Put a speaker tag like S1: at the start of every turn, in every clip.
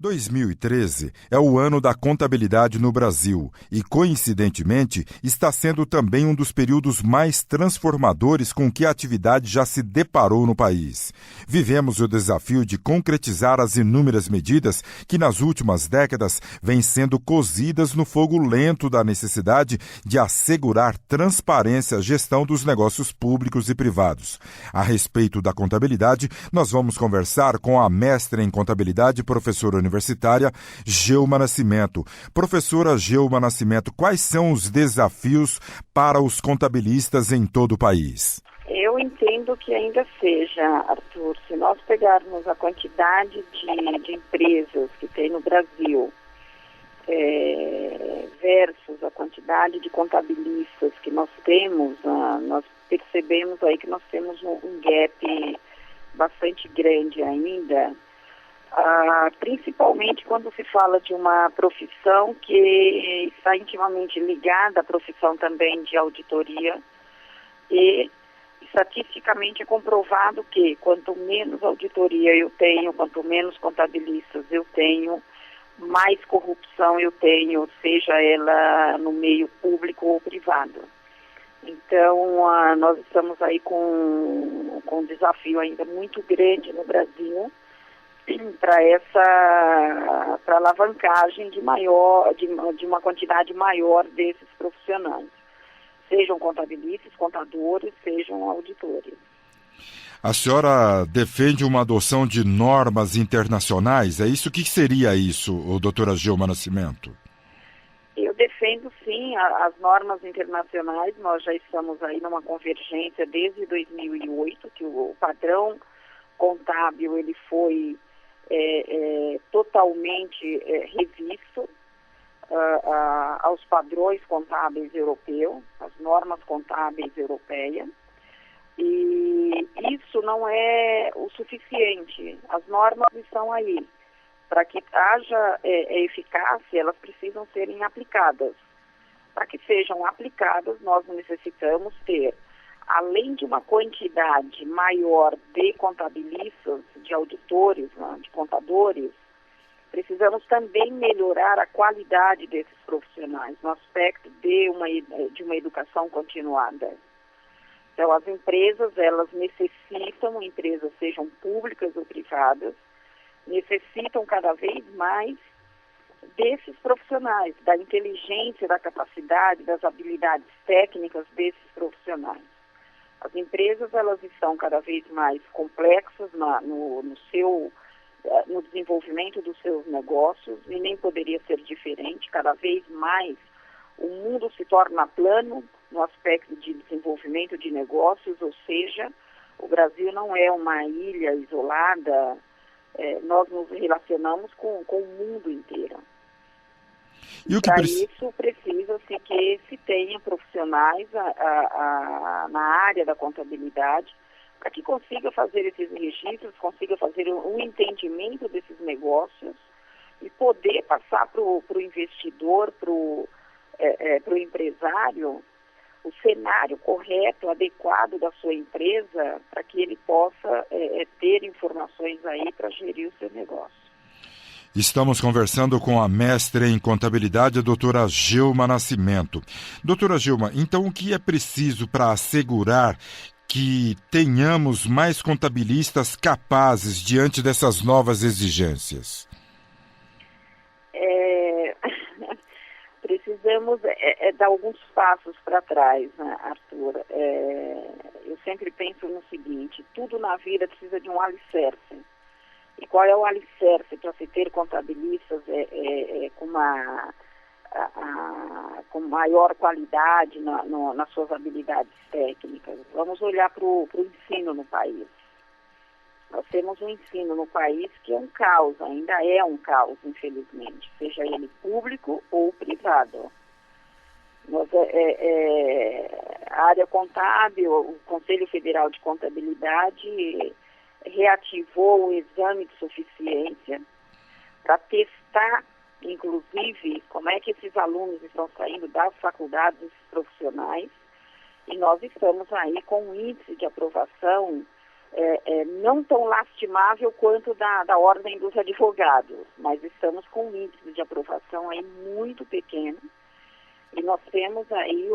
S1: 2013 é o ano da contabilidade no Brasil e, coincidentemente, está sendo também um dos períodos mais transformadores com que a atividade já se deparou no país. Vivemos o desafio de concretizar as inúmeras medidas que, nas últimas décadas, vêm sendo cozidas no fogo lento da necessidade de assegurar transparência à gestão dos negócios públicos e privados. A respeito da contabilidade, nós vamos conversar com a mestra em contabilidade, professora universitária Gelma Nascimento. Professora Gelma Nascimento, quais são os desafios para os contabilistas em todo o país?
S2: Eu entendo que ainda seja, Arthur, se nós pegarmos a quantidade de empresas que tem no Brasil versus a quantidade de contabilistas que nós temos, nós percebemos aí que nós temos um gap bastante grande ainda. Principalmente quando se fala de uma profissão que está intimamente ligada à profissão também de auditoria, e estatisticamente é comprovado que quanto menos auditoria eu tenho, quanto menos contabilistas eu tenho, mais corrupção eu tenho, seja ela no meio público ou privado. Então, nós estamos aí com um desafio ainda muito grande no Brasil, para alavancagem de uma quantidade maior desses profissionais, sejam contabilistas, contadores, sejam auditores.
S1: A senhora defende uma adoção de normas internacionais? É isso? O que seria isso, doutora Gelma Nascimento?
S2: Eu defendo, sim, as normas internacionais. Nós já estamos aí numa convergência desde 2008, que o padrão contábil ele foi totalmente revisto aos padrões contábeis europeus, às normas contábeis europeias, e isso não é o suficiente. As normas estão aí. Para que haja eficácia, elas precisam serem aplicadas. Para que sejam aplicadas, nós necessitamos ter, além de uma quantidade maior de contabilistas, de auditores, de contadores, precisamos também melhorar a qualidade desses profissionais, no aspecto de uma educação continuada. Então, as empresas, elas necessitam, empresas sejam públicas ou privadas, necessitam cada vez mais desses profissionais, da inteligência, da capacidade, das habilidades técnicas desses profissionais. As empresas, elas estão cada vez mais complexas no desenvolvimento dos seus negócios, e nem poderia ser diferente. Cada vez mais o mundo se torna plano no aspecto de desenvolvimento de negócios, ou seja, o Brasil não é uma ilha isolada, nós nos relacionamos com o mundo inteiro. Para isso, precisa-se que se tenha profissionais na área da contabilidade para que consiga fazer esses registros, consiga fazer um entendimento desses negócios e poder passar para o investidor, para o empresário, o cenário correto, adequado da sua empresa, para que ele possa ter informações aí para gerir o seu negócio.
S1: Estamos conversando com a mestre em contabilidade, a doutora Gelma Nascimento. Doutora Gelma, então o que é preciso para assegurar que tenhamos mais contabilistas capazes diante dessas novas exigências?
S2: Precisamos dar alguns passos para trás, né, Arthur? Eu sempre penso no seguinte: tudo na vida precisa de um alicerce. E qual é o alicerce para se ter contabilistas com maior qualidade nas suas habilidades técnicas? Vamos olhar para o ensino no país. Nós temos um ensino no país que é um caos, ainda é um caos, infelizmente, seja ele público ou privado. A área contábil, o Conselho Federal de Contabilidade reativou o exame de suficiência para testar, inclusive, como é que esses alunos estão saindo das faculdades profissionais, e nós estamos aí com um índice de aprovação não tão lastimável quanto da ordem dos advogados, mas estamos com um índice de aprovação aí muito pequeno. E nós temos aí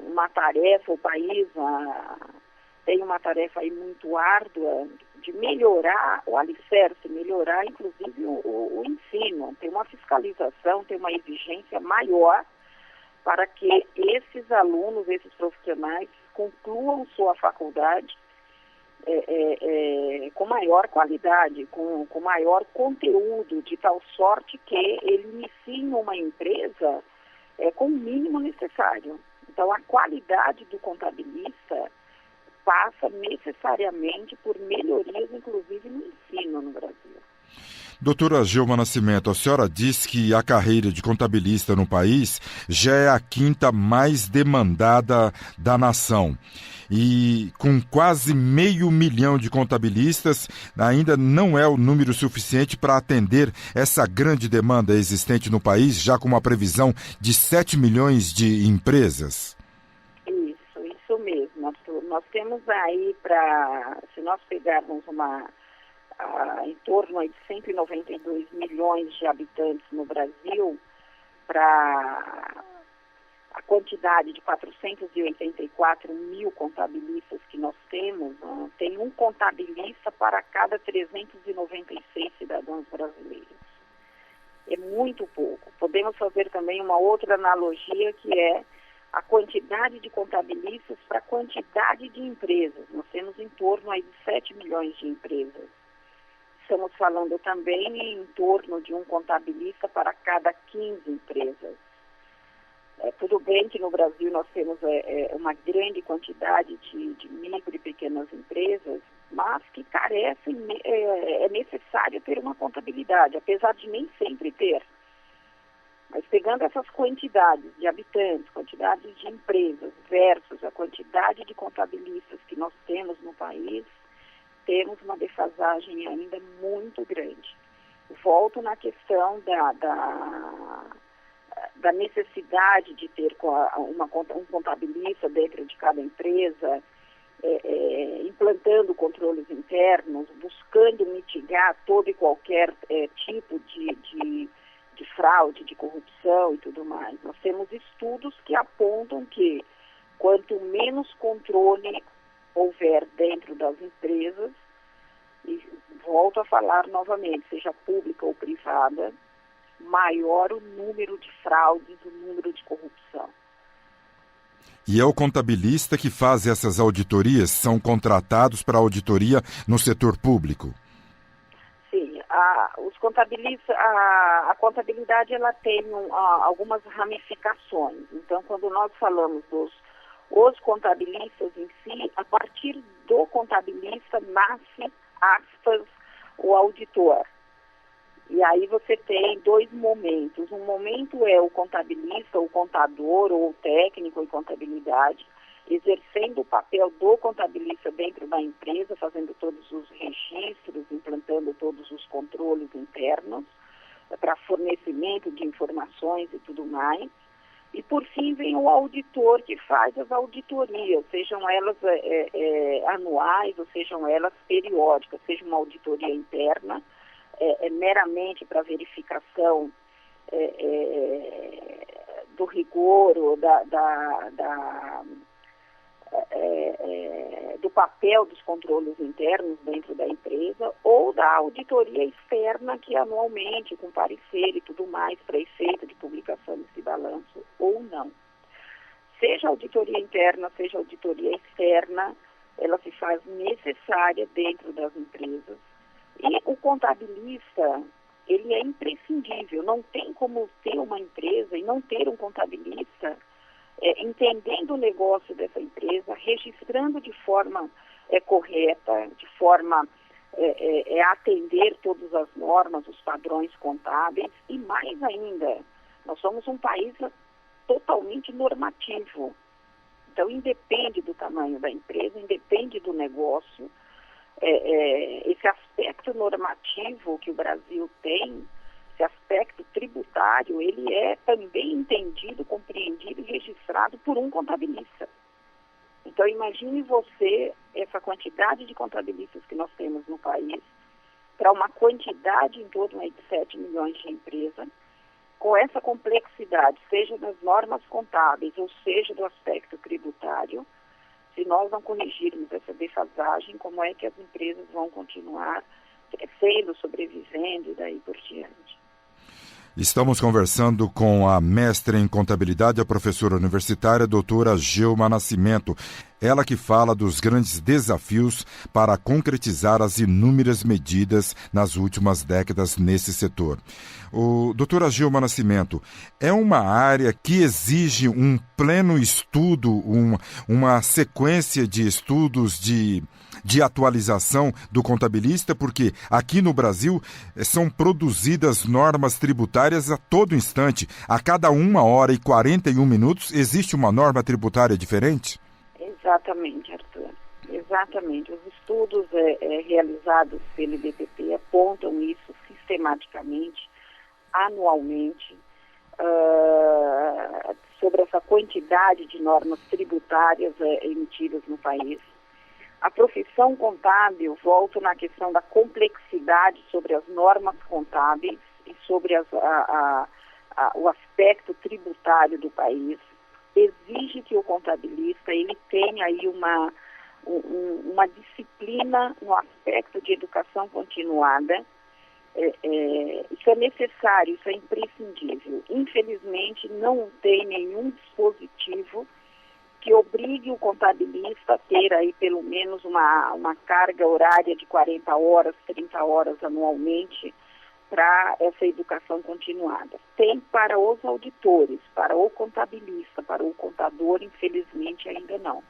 S2: uma tarefa, o país tem uma tarefa aí muito árdua de melhorar o alicerce, melhorar inclusive o ensino, tem uma fiscalização, tem uma exigência maior para que esses alunos, esses profissionais concluam sua faculdade com maior qualidade, com maior conteúdo, de tal sorte que ele inicie uma empresa com o mínimo necessário. Então, a qualidade do contabilista passa necessariamente por melhorias, inclusive no ensino no Brasil.
S1: Doutora Gilma Nascimento, a senhora diz que a carreira de contabilista no país já é a quinta mais demandada da nação. E com quase 500 mil de contabilistas, ainda não é o número suficiente para atender essa grande demanda existente no país, já com uma previsão de 7 milhões de empresas.
S2: Isso mesmo. Nós temos aí, se nós pegarmos em torno aí de 192 milhões de habitantes no Brasil, para a quantidade de 484 mil contabilistas que nós temos, tem um contabilista para cada 396 cidadãos brasileiros. É muito pouco. Podemos fazer também uma outra analogia, que é a quantidade de contabilistas para a quantidade de empresas. Nós temos em torno aí de 7 milhões de empresas. Estamos falando também em torno de um contabilista para cada 15 empresas. Tudo bem que no Brasil nós temos uma grande quantidade de micro e pequenas empresas, mas que carecem, é necessário ter uma contabilidade, apesar de nem sempre ter. Mas pegando essas quantidades de habitantes, quantidades de empresas versus a quantidade de contabilistas que nós temos no país, temos uma defasagem ainda muito grande. Volto na questão da necessidade de ter um contabilista dentro de cada empresa, implantando controles internos, buscando mitigar todo e qualquer tipo de fraude, de corrupção e tudo mais. Nós temos estudos que apontam que quanto menos controle houver dentro das empresas, e volto a falar novamente, seja pública ou privada, maior o número de fraudes, o número de corrupção.
S1: E é o contabilista que faz essas auditorias? São contratados para auditoria no setor público?
S2: Sim, os contabilistas, a contabilidade ela tem algumas ramificações. Então, quando nós falamos os contabilistas em si, a partir do contabilista nasce, aspas, o auditor. E aí você tem dois momentos. Um momento é o contabilista, o contador ou o técnico em contabilidade, exercendo o papel do contabilista dentro da empresa, fazendo todos os registros, implantando todos os controles internos para fornecimento de informações e tudo mais. E, por fim, vem o auditor que faz as auditorias, sejam elas anuais ou sejam elas periódicas, seja uma auditoria interna, meramente para verificação do rigor ou do papel dos controles internos dentro da empresa, ou da auditoria externa, que anualmente, com parecer e tudo mais, para efeito de publicação desse balanço ou não. Seja auditoria interna, seja auditoria externa, ela se faz necessária dentro das empresas. E o contabilista, ele é imprescindível. Não tem como ter uma empresa e não ter um contabilista entendendo o negócio dessa empresa, registrando de forma correta, de forma a atender todas as normas, os padrões contábeis. E mais ainda, nós somos um país totalmente normativo. Então, independe do tamanho da empresa, independe do negócio. Esse aspecto normativo que o Brasil tem, esse aspecto tributário, ele é também entendido, compreendido e registrado por um contabilista. Então, imagine você essa quantidade de contabilistas que nós temos no país, para uma quantidade em torno aí de 7 milhões de empresas, com essa complexidade, seja das normas contábeis ou seja do aspecto tributário. Se nós não corrigirmos essa defasagem, como é que as empresas vão continuar crescendo, sobrevivendo e daí por diante?
S1: Estamos conversando com a mestra em contabilidade, a professora universitária, doutora Gilma Nascimento. Ela que fala dos grandes desafios para concretizar as inúmeras medidas nas últimas décadas nesse setor. Doutora Gilma Nascimento, é uma área que exige um pleno estudo, uma sequência de estudos de atualização do contabilista, porque aqui no Brasil são produzidas normas tributárias a todo instante. A cada 1h41 existe uma norma tributária diferente?
S2: Exatamente, Arthur. Exatamente. Os estudos realizados pelo IBPP apontam isso sistematicamente, anualmente, sobre essa quantidade de normas tributárias emitidas no país. A profissão contábil volta na questão da complexidade sobre as normas contábeis e sobre o aspecto tributário do país. Exige que o contabilista ele tenha aí uma disciplina no aspecto de educação continuada. Isso é necessário, isso é imprescindível. Infelizmente, não tem nenhum dispositivo que obrigue o contabilista a ter aí pelo menos uma carga horária de 40 horas, 30 horas anualmente para essa educação continuada. Tem para os auditores, para o contabilista, para o contador, infelizmente ainda não.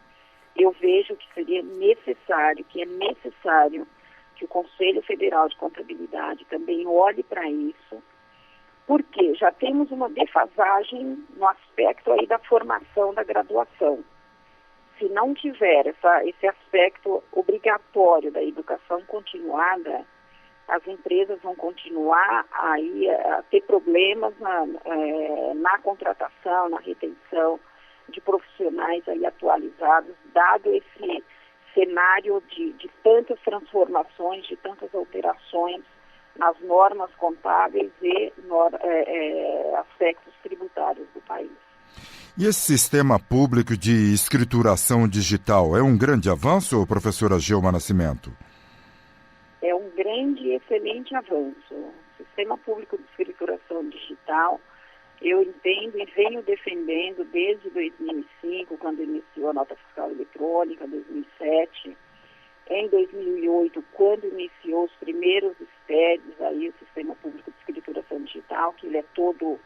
S2: Eu vejo que seria necessário, que o Conselho Federal de Contabilidade também olhe para isso, porque já temos uma defasagem no aspecto aí da formação da graduação. Se não tiver esse aspecto obrigatório da educação continuada, as empresas vão continuar aí a ter problemas na contratação, na retenção de profissionais aí atualizados, dado esse cenário de tantas transformações, de tantas alterações nas normas contábeis e aspectos tributários do país.
S1: E esse sistema público de escrituração digital é um grande avanço, professora Gilma Nascimento?
S2: É um grande e excelente avanço. O sistema público de escrituração digital, eu entendo e venho defendendo desde 2005, quando iniciou a nota fiscal eletrônica, 2007, em 2008, quando iniciou os primeiros SPEDs, aí o Sistema Público de Escrituração Digital, que ele é todo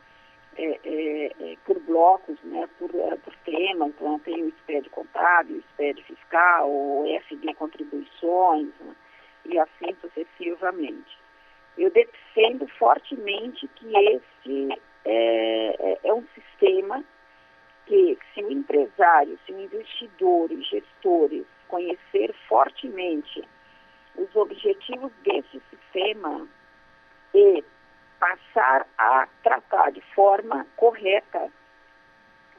S2: por blocos, né, por tema. Então tem o SPED contábil, o SPED fiscal, o EFD contribuições, né, e assim sucessivamente. Eu defendo fortemente que esse é um sistema que, se o empresário, se o investidor e gestores conhecer fortemente os objetivos desse sistema e passar a tratar de forma correta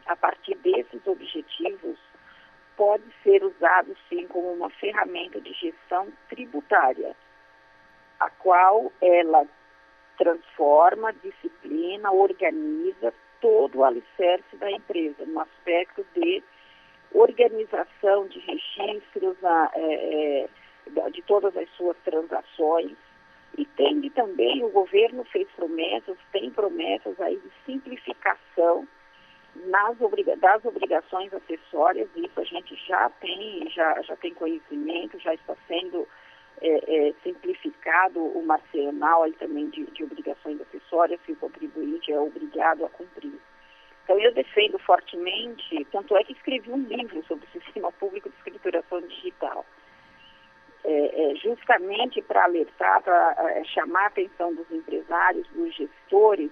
S2: a partir desses objetivos, pode ser usado sim como uma ferramenta de gestão tributária, a qual ela transforma, disciplina, organiza todo o alicerce da empresa, no aspecto de organização de registros de todas as suas transações. E também, o governo fez promessas, tem promessas aí de simplificação das obrigações acessórias. Isso a gente já tem conhecimento, já está sendo simplificado o arsenal aí também de obrigações acessórias que o contribuinte é obrigado a cumprir. Então eu defendo fortemente, tanto é que escrevi um livro sobre o Sistema Público de Escrituração Digital, justamente para alertar, para chamar a atenção dos empresários, dos gestores,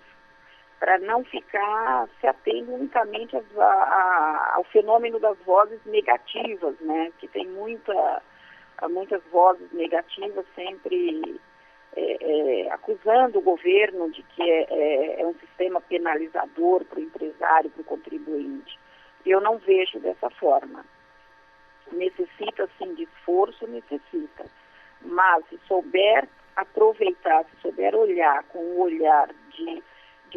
S2: para não ficar se atendo unicamente ao fenômeno das vozes negativas, né? Que tem muitas vozes negativas sempre acusando o governo de que é um sistema penalizador para o empresário, para o contribuinte. Eu não vejo dessa forma. Necessita, sim, de esforço, necessita. Mas se souber aproveitar, se souber olhar com o olhar de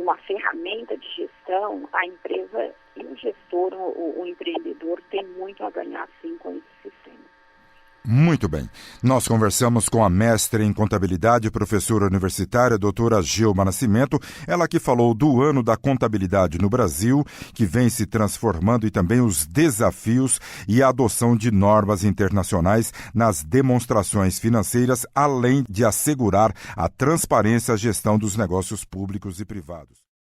S2: uma ferramenta de gestão, a empresa e o gestor, o empreendedor, tem muito a ganhar, sim, com esse sistema.
S1: Muito bem. Nós conversamos com a mestre em contabilidade, professora universitária, doutora Gilma Nascimento, ela que falou do ano da contabilidade no Brasil, que vem se transformando, e também os desafios e a adoção de normas internacionais nas demonstrações financeiras, além de assegurar a transparência e a gestão dos negócios públicos e privados.